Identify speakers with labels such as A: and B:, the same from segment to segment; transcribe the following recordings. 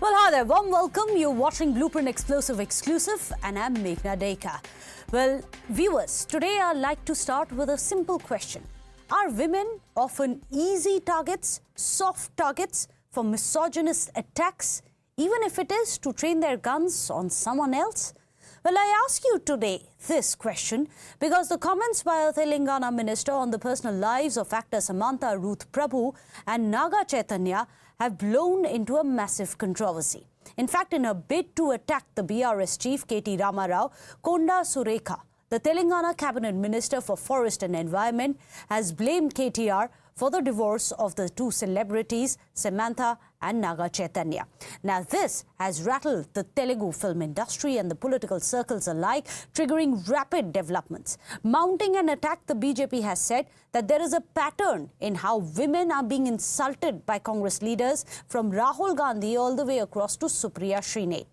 A: Well, hi there. Warm welcome. You're watching Blueprint Explosive Exclusive, and I'm Meghna Deka. Well, viewers, today I'd like to start with a simple question. Are women often easy targets, soft targets for misogynist attacks, even if it is to train their guns on someone else? Well, I ask you today this question because the comments by a Telangana minister on the personal lives of actor Samantha Ruth Prabhu and Naga Chaitanya have blown into a massive controversy. In fact, in a bid to attack the BRS chief KT Rama Rao, Konda Surekha, the Telangana Cabinet Minister for Forest and Environment, has blamed KTR for the divorce of the two celebrities, Samantha and Naga Chaitanya. Now, this has rattled the Telugu film industry and the political circles alike, triggering rapid developments. Mounting an attack, the BJP has said that there is a pattern in how women are being insulted by Congress leaders, from Rahul Gandhi all the way across to Supriya Srinath.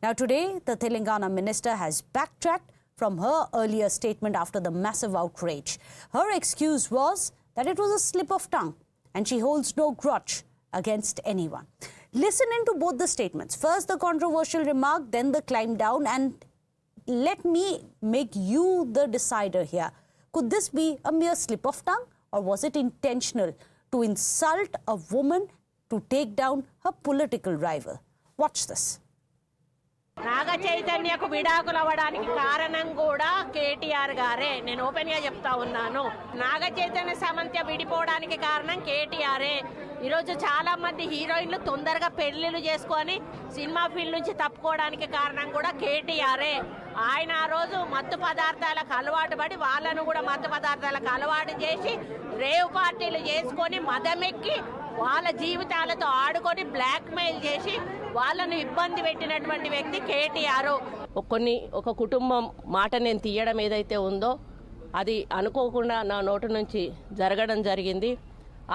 A: Now, today, the Telangana minister has backtracked from her earlier statement after the massive outrage. Her excuse was that it was a slip of tongue and she holds no grudge against anyone. Listen into both the statements. First, the controversial remark, then the climb down, and let me make you the decider here. Could this be a mere slip of tongue, or was it intentional to insult a woman to take down her political rival? Watch this.
B: నాగ చైతన్యకు విడాకులు అవ్వడానికి కారణం కూడా కేటీఆర్ గారే. నేను open గా చెప్తా ఉన్నాను. నాగ చైతన్య సమంత విడిపోవడానికి కారణం కేటీఆరే. ఈరోజు చాలా మంది హీరోయిన్లు తొందరగా పెళ్లిళ్ళు చేసుకొని సినిమా ఫీల్డ్ నుంచి తప్పుకోవడానికి కారణం కూడా కేటీఆరే. ఆయన ఆ రోజు మత్తు పదార్థాలకు అలవాటు పడి వాళ్ళను కూడా మత్తు పదార్థాలకు అలవాటు చేసి రేవ్ పార్టీలు చేసుకొని మదమెక్కి వాళ్ళ జీవితాలతో ఆడుకొని బ్లాక్ మెయిల్ చేసి వాళ్ళను ఇబ్బంది పెట్టినటువంటి వ్యక్తి కేటీఆర్. ఒక కుటుంబం మాట నేను తీయడం ఏదైతే ఉందో అది అనుకోకుండా నా నోటి నుంచి జరగడం జరిగింది.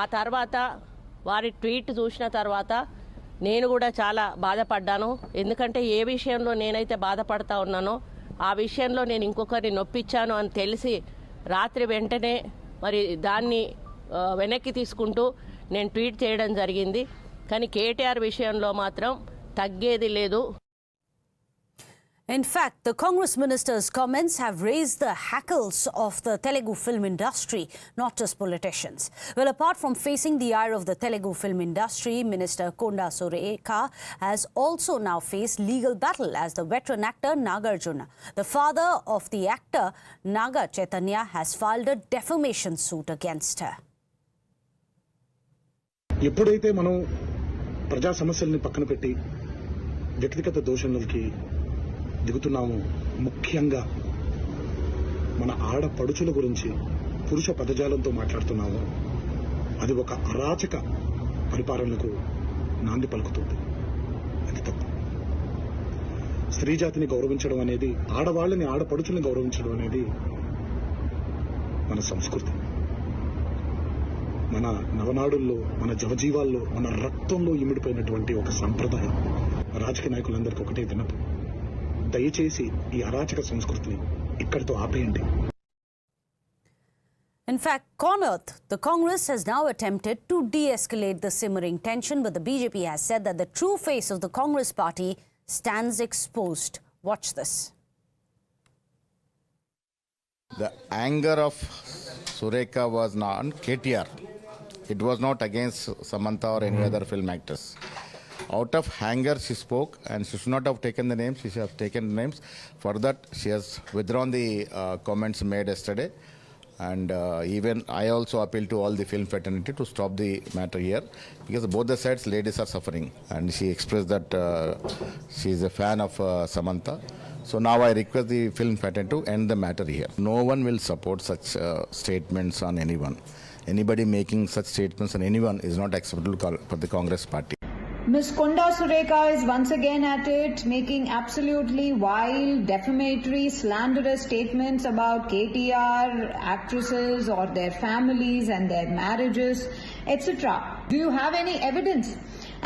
B: ఆ తర్వాత వారి ట్వీట్ చూసిన తర్వాత నేను కూడా చాలా బాధపడ్డాను. ఎందుకంటే ఏ విషయంలో నేనైతే బాధపడతా ఉన్నానో ఆ విషయంలో నేను ఇంకొకరిని నొప్పించాను అని తెలిసి రాత్రి వెంటనే మరి దాన్ని వెనక్కి తీసుకుంటూ నేను ట్వీట్ చేయడం జరిగింది. కానీ కేటీఆర్ విషయంలో మాత్రం తగ్గేది లేదు.
A: In fact, the Congress minister's comments have raised the hackles of the Telugu film industry, not just politicians. Well, apart from facing the ire of the Telugu film industry, Minister Konda Surekha has also now faced legal battle as the veteran actor Nagarjuna. The father of the actor Naga Chaitanya has filed a defamation suit against her.
C: ఎప్పుడైతే మనం ప్రజా సమస్యల్ని పక్కన పెట్టి వ్యక్తిగత దోషణలకి దిగుతున్నాము, ముఖ్యంగా మన ఆడపడుచుల గురించి పురుష పదజాలంతో మాట్లాడుతున్నాము, అది ఒక అరాచక పరిపాలనకు నాంది పలుకుతుంది. అది తప్పు. స్త్రీ జాతిని గౌరవించడం అనేది, ఆడవాళ్ళని ఆడపడుచుల్ని గౌరవించడం అనేది మన సంస్కృతి. మన నవనాడుల్లో, మన జవజీవాల్లో, మన రక్తంలో ఇమిడిపోయినటువంటి ఒక సంప్రదాయం. రాజకీయ నాయకులందరికీ ఒకటే విన్నపం, దయచేసి ఈ అరాచక సంస్కృతిని ఇక్కడితో ఆపేయండి.
A: In fact, cornered, the Congress has now attempted to de-escalate the simmering tension, but the BJP has said that the true face of the Congress party stands exposed. Watch this.
D: The anger of Surekha was not on KTR. It was not against Samantha or any other film actors. Out of anger she spoke, and she should not have taken the names. She should have taken the names. For that, she has withdrawn the comments made yesterday. And even I also appeal to all the film fraternity to stop the matter here, because both the sides ladies are suffering. And she expressed that she is a fan of Samantha. So now I request the film fraternity to end the matter here. No one will support such statements on anyone. Anybody making such statements on anyone is not acceptable for the Congress party.
E: Ms. Konda Surekha is once again at it, making absolutely wild, defamatory, slanderous statements about KTR, actresses or their families and their marriages, etc. Do you have any evidence?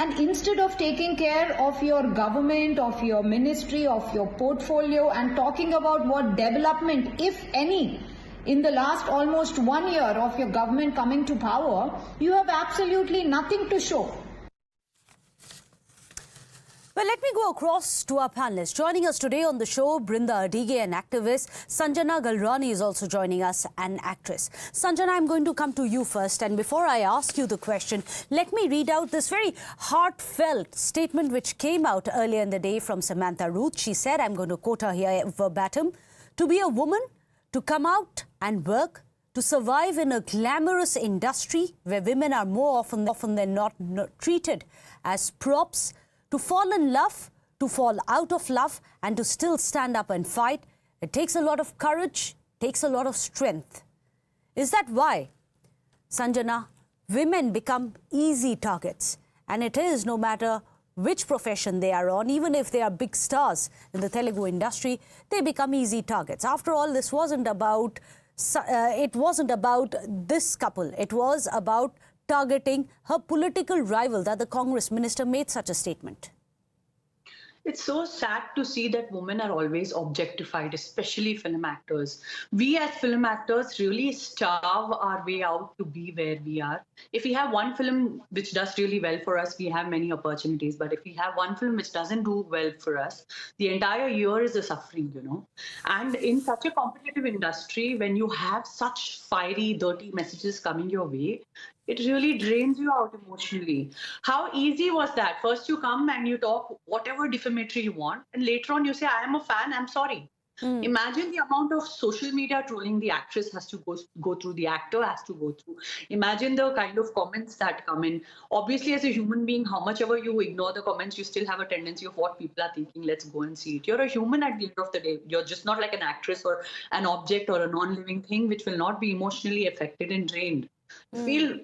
E: And instead of taking care of your government, of your ministry, of your portfolio, and talking about what development, if any, in the last almost 1 year of your government coming to power, you have absolutely nothing to show.
A: Well, let me go across to our panelists. Joining us today on the show, Brinda Adige, an activist. Sanjana Galrani is also joining us, an actress. Sanjana, I'm going to come to you first. And before I ask you the question, let me read out this very heartfelt statement which came out earlier in the day from Samantha Ruth. She said, I'm going to quote her here verbatim, "To be a woman, to come out and work, to survive in a glamorous industry where women are more often than not treated as props, to fall in love, to fall out of love, and to still stand up and fight. It takes a lot of courage, takes a lot of strength." Is that why, Sanjana, women become easy targets? And it is no matter which profession they are on, even if they are big stars in the Telugu industry, they become easy targets. After all, this wasn't about, it wasn't about this couple. It was about targeting her political rival, that the Congress minister made such a statement.
F: It's so sad to see that women are always objectified, especially film actors. We as film actors really starve our way out to be where we are. If we have one film which does really well for us, we have many opportunities. But if we have one film which doesn't do well for us, the entire year is a suffering, you know. And in such a competitive industry, when you have such fiery, dirty messages coming your way, it really drains you out emotionally. How easy was that? First you come and you talk whatever defamatory you want, and later on you say, I am a fan, I'm sorry. Imagine the amount of social media trolling the actress has to go through, the actor has to go through. Imagine the kind of comments that come in. Obviously, as a human being, how much ever you ignore the comments, you still have a tendency of what people are thinking. Let's go and see it. You're a human at the end of the day. You're just not like an actress or an object or a non-living thing which will not be emotionally affected and drained. Feel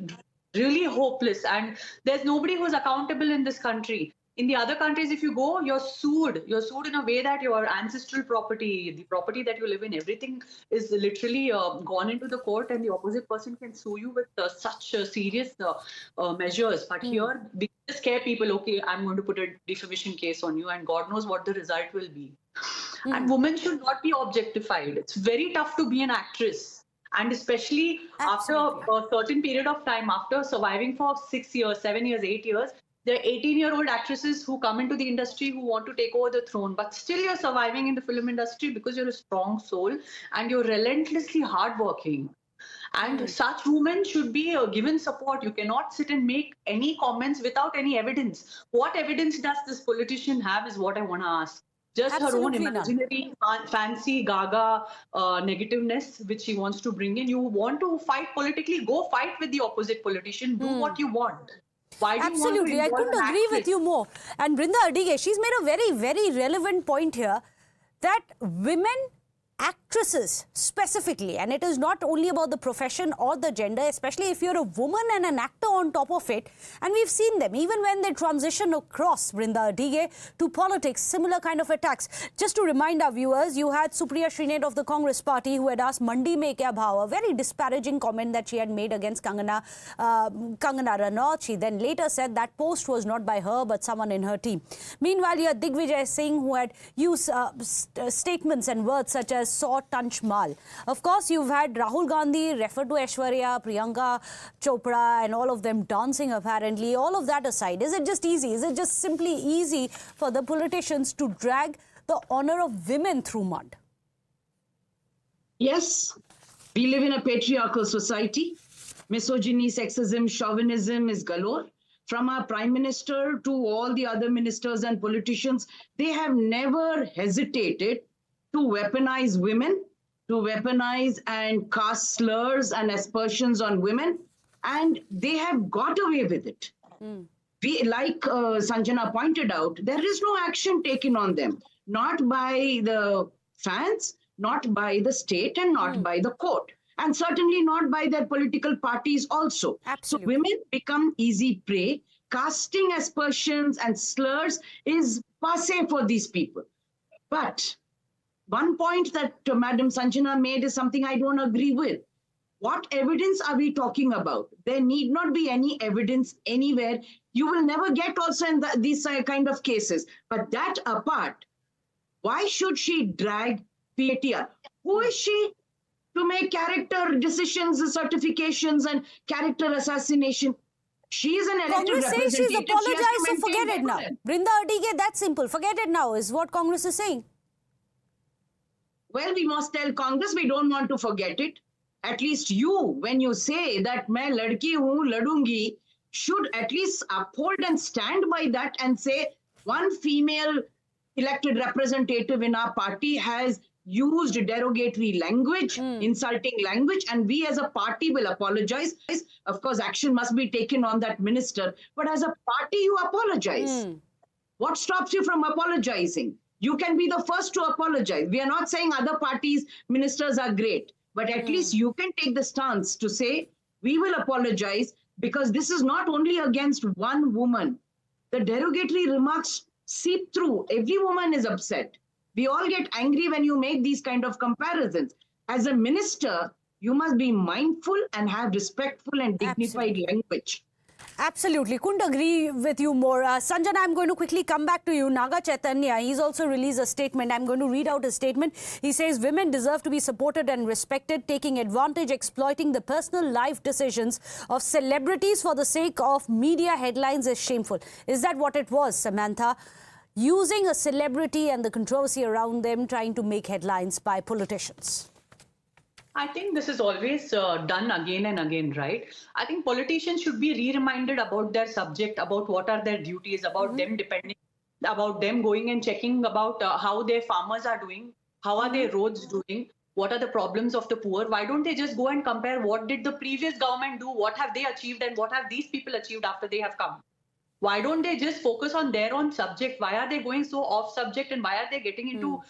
F: really hopeless, and there's nobody who's accountable in this country. In the other countries, if you go, you're sued in a way that your ancestral property, the property that you live in, everything is literally gone into the court, and the opposite person can sue you with such serious measures. But here, we just scare people, okay, I'm going to put a defamation case on you, and God knows what the result will be. And women should not be objectified. It's very tough to be an actress. And especially after a certain period of time, after surviving for 6 years, 7 years, 8 years, there are 18-year-old actresses who come into the industry who want to take over the throne. But still you're surviving in the film industry because you're a strong soul and you're relentlessly hardworking. And such women should be given support. You cannot sit and make any comments without any evidence. What evidence does this politician have is what I want to ask. Just her own imaginary, fancy, gaga negativeness, which she wants to bring in. You want to fight politically, go fight with the opposite politician. Do what you want. Why do
A: Absolutely,
F: you want to
A: I couldn't agree with you more. And Brinda Adige, she's made a very, very relevant point here that women actresses specifically, and it is not only about the profession or the gender, especially if you're a woman and an actor on top of it, and we've seen them even when they transition across, Brinda Adige, to politics, similar kind of attacks. Just to remind our viewers, you had Supriya Srinath of the Congress party who had asked Mandi mein kya bhav, a very disparaging comment that she had made against Kangana Ranaut. She then later said that post was not by her but someone in her team. Meanwhile, you had Digvijay Singh who had used statements and words such as saw, tunch, mal. Of course, you've had Rahul Gandhi refer to Aishwarya, Priyanka Chopra and all of them dancing apparently. All of that aside, is it just easy? Is it just simply easy for the politicians to drag the honor of women through mud?
G: Yes, we live in a patriarchal society. Misogyny, sexism, chauvinism is galore. From our Prime Minister to all the other ministers and politicians, they have never hesitated to weaponize women, to weaponize and cast slurs and aspersions on women, and they have got away with it. We, like Sanjana pointed out, there is no action taken on them, not by the fans, not by the state, and not by the court, and certainly not by their political parties also.
A: Absolutely.
G: So women become easy prey. Casting aspersions and slurs is passé for these people. But one point that Madam Sanjana made is something I don't agree with. What evidence are we talking about? There need not be any evidence anywhere. You will never get also in these kind of cases. But that apart, why should she drag KTR? Who is she to make character decisions, certifications, and character assassination? She is an elected
A: Congress says she's
G: representative. She has
A: apologized,
G: to
A: so forget
G: maintain
A: it now.
G: decorum.
A: Brinda Adige, that's simple. Forget it now, is what Congress is saying.
G: Well, we must tell Congress we don't want to forget it. At least you, when you say that main ladki hu, ladungi, should at least uphold and stand by that and say one female elected representative in our party has used derogatory language, insulting language, and we as a party will apologize. Of course, action must be taken on that minister, but as a party, you apologize. What stops you from apologizing? You can be the first to apologize. We are not saying other parties' ministers are great, but at least you can take the stance to say, we will apologize because this is not only against one woman. The derogatory remarks seep through. Every woman is upset. We all get angry when you make these kind of comparisons. As a minister, you must be mindful and have respectful and dignified language.
A: Absolutely. Couldn't agree with you more. Sanjana, I'm going to quickly come back to you. Naga Chaitanya, he's also released a statement. I'm going to read out his statement. He says, women deserve to be supported and respected. Taking advantage, exploiting the personal life decisions of celebrities for the sake of media headlines is shameful. Is that what it was, Samantha? Using a celebrity and the controversy around them, trying to make headlines by politicians.
F: I think this is always done again and again, right? I think politicians should be re-reminded about their subject, about what are their duties, about them depending, about them going and checking about how their farmers are doing, how are their roads doing, what are the problems of the poor. Why don't they just go and compare what did the previous government do, what have they achieved, and what have these people achieved after they have come? Why don't they just focus on their own subject? Why are they going so off subject, and why are they getting into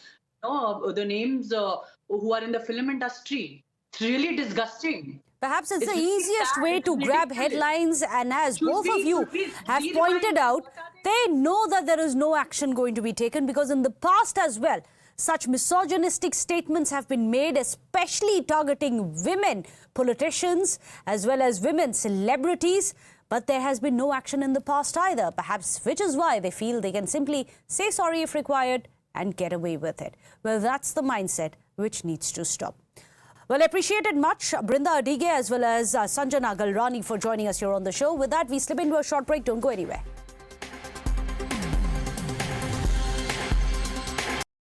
F: the names who are in the film industry? It's really disgusting.
A: Perhaps it's the
F: really
A: easiest
F: sad.
A: way
F: It's
A: to grab
F: ridiculous.
A: headlines, and as
F: Should
A: both
F: we-
A: of you
F: should we
A: have
F: re-remind
A: pointed out,
F: what are they-
A: they know that there is no action going to be taken, because in the past as well, such misogynistic statements have been made, especially targeting women politicians as well as women celebrities. But there has been no action in the past either, perhaps which is why they feel they can simply say sorry if required and get away with it. Well, that's the mindset which needs to stop. Well, I appreciated much Brinda Adige as well as Sanjana Galrani for joining us here on the show. With that, we slip into a short break. Don't go anywhere.